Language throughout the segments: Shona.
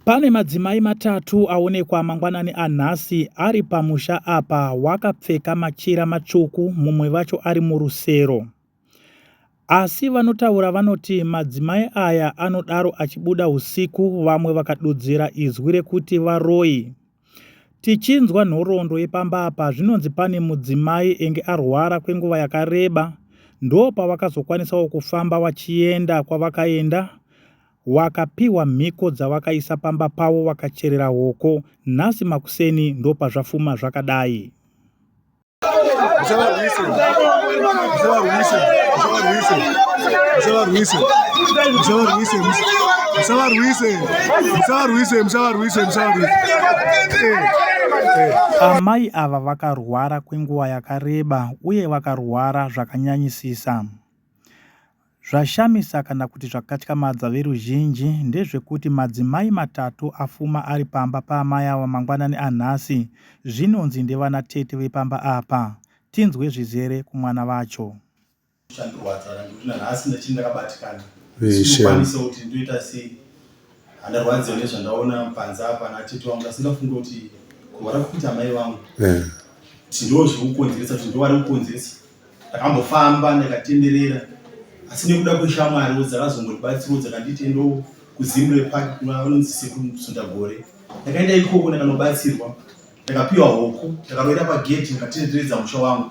Pane madzimai matatu aonekwa mangwanani anhasi ari pamusha apa wakapfeka machira matsvuku, mumwe vacho ari murusero. Asi vanotaura vanoti madzimai aya anodaro achibuda usiku, vamwe vakadudzira izwi rekuti varoyi. Tichinzwa nhoroondo yepamba apa zvinonzi pane mudzimai enge arwara kwenguva yakareba, ndo pavakazokwanisawo kufamba vachienda kwavakaenda, wakapiwa mhiko dzavakaisa pamba pavo vakacherera hoko. Nhasi makuseni ndo pazvafuma zvakadai. Amai ava vakarwara kwenguva yakareba uye vakarwara zvakanyanyisisa. Zvashamisa kana kuti zvakatyamadza veruzhinji ndezvekuti madzimai matatu afuma ari pamba paamai ava mangwanani anhasi zvinonzi ndevana tete vepamba apa. Tinzwe zvizere kumwana vacho. Ndakambofamba ndakatenderera asi nekuda kweshamwari dzakazongotibatsirawo dzakanditi endo kuZimre Park kunonzi Sundagore. Ndakaenda ikoko ndakanobatsirwa, ndakapiwa hoko, ndakaroera pageti ndikatenderedza musha wangu.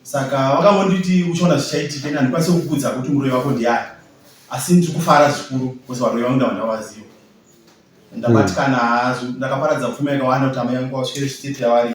Saka vakangonditi uchaona zvichaitika, handikwanisi kukudza kuti muroyi wako ndiani, asi ndiri kufara zvikuru kuti varoyi vangu ndavandavaziva. Ndabatikana hazo, ndakaparadza pfuma yakawanda kuti amai vangu vasvike state yavari.